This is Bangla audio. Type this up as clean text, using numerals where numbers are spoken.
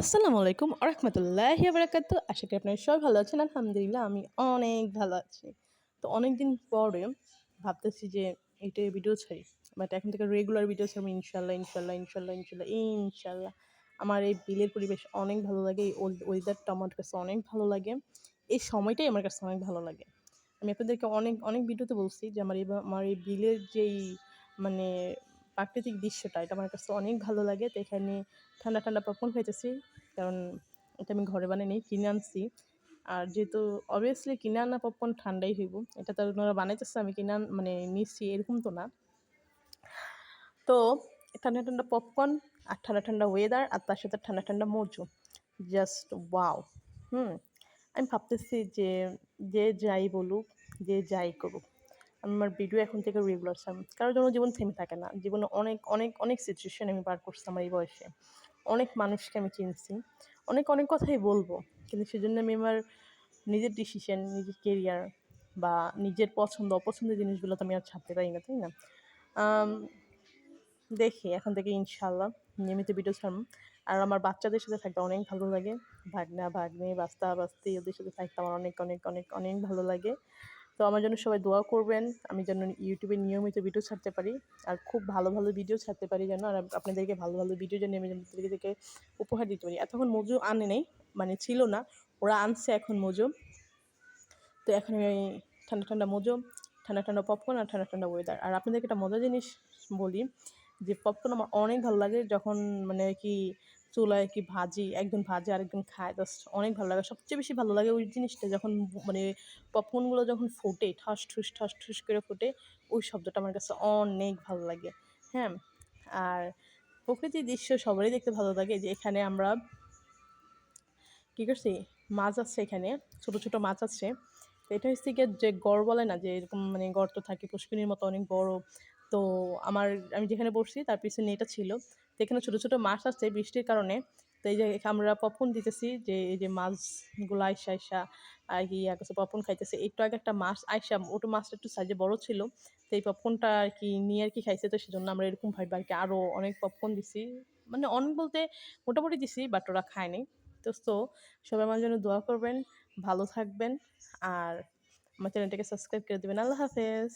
আসসালামু আলাইকুম আরহামাতুল্লাহি বারাকাতু। আশা করি আপনারা সবাই ভালো আছেন। আলহামদুলিল্লাহ আমি অনেক ভালো আছি। তো অনেকদিন পরে ভাবতেছি যে এইটাই ভিডিও ছাড়ি। বাট এখন থেকে রেগুলার ভিডিও ছাড়বো ইনশাআল্লাহ, ইনশাআল্লাহ, ইনশাআল্লাহ, ইনশাআল্লাহ, ইনশাআল্লাহ। আমার এই বিলের পরিবেশ অনেক ভালো লাগে। এই ওয়েদারটা আমার কাছে অনেক ভালো লাগে। এই সময়টাই আমার কাছে অনেক ভালো লাগে। আমি আপনাদেরকে অনেক ভিডিওতে বলছি যে আমার এই বিলের যেই মানে প্রাকৃতিক দৃশ্যটা এটা আমার কাছে অনেক ভালো লাগে। তো এখানে ঠান্ডা পপকর্ন খাইতেছি। কারণ এটা আমি ঘরে বানাই নাই, কিনে আনছি। আর যেহেতু obviously কিনে আনা পপকর্ন ঠান্ডাই হইব। এটা তো ওনারা বানাইতেছে আমি কিনে মানে নিচ্ছি এরকম তো না। তো ঠান্ডা পপকর্ন আর ঠান্ডা ওয়েদার আর তার সাথে ঠান্ডা মজু। Just wow! হুম? আমি ভাবতেছি যে যে যাই বলুক, যে যাই করুক, আমি আমার ভিডিও এখন থেকে রেগুলার ছাড়ব। কারোর জন্য জীবন থেমে থাকে না। জীবনে অনেক সিচুয়েশন আমি পার করছি আমার এই বয়সে। অনেক মানুষকে আমি চিনছি। অনেক কথাই বলবো। কিন্তু সেজন্য আমি আমার নিজের ডিসিশন, নিজের কেরিয়ার বা নিজের পছন্দ অপছন্দের জিনিসগুলো তো আমি আর ছাড়তে পারি না, তাই না? আম দেখি এখন থেকে ইনশাআল্লাহ নিয়মিত ভিডিও ছাড়ব। আর আমার বাচ্চাদের সাথে থাকতে অনেক ভালো লাগে। ভাগ্নে, বাস্তি ওদের সাথে থাকতে আমার অনেক ভালো লাগে। তো আমার জন্য সবাই দোয়া করবেন। আমি যেন ইউটিউবে নিয়মিত ভিডিও ছাড়তে পারি। আর খুব ভালো ভিডিও ছাড়তে পারি যেন। আর আপনাদেরকে ভালো ভিডিও যেন আমি আপনাদেরকে উপহার দিতে পারি। এতক্ষণ মজু আনে নাই, মানে ছিল না। ওরা আনছে এখন মজু। তো এখন আমি ঠান্ডা মজু, ঠান্ডা পপকর্ন আর ঠান্ডা ওয়েদার। আর আপনাদেরকে একটা মজার জিনিস বলি যে পপকর্ন আমার অনেক ভালো লাগে যখন মানে কি চুলায় কি ভাজি, একজন ভাজে আরেকজন খায়, জাস্ট অনেক ভালো লাগে। সবচেয়ে বেশি ভালো লাগে ওই জিনিসটা যখন মানে পপকর্নগুলো যখন ফোটে, ঠাস ঠুস করে ফোটে, ওই শব্দটা আমার কাছে অনেক ভালো লাগে। হ্যাঁ? আর প্রকৃতির দৃশ্য সবারই দেখতে ভালো লাগে। যে এখানে আমরা কী করছি, মাছ আছে এখানে, ছোট মাছ আছে। তো এটা হচ্ছে গিয়ে যে গড় বলে না যে এরকম মানে গর্ত থাকে পুষ্কিনির মতো অনেক বড়। তো আমি যেখানে বসছি তার পিছনে এটা ছিল। তো এখানে ছোট মাছ আছে বৃষ্টির কারণে। তো এই যে আমরা পপকর্ন দিতেছি যে এই যে মাছগুলো আইসা আর কি ইয়া করছে পপকর্ন খাইতেছে। একটু আগে একটা মাছ আইসা ওটা মাছটা একটু সাইজে বড় ছিল। তো এই পপকর্নটা আর কি নিয়ে আর কি খাইছে। তো সেজন্য আমরা এরকম ভাবে আর কি আরও অনেক পপকর্ন দিছি। মানে অনেক বলতে মোটামুটি দিছি, বাট ওরা খায় নাই। তো সবাই আমার জন্য দোয়া করবেন, ভালো থাকবেন আর আমার চ্যানেলটাকে সাবস্ক্রাইব করে দিবেন। আল্লাহ হাফেজ।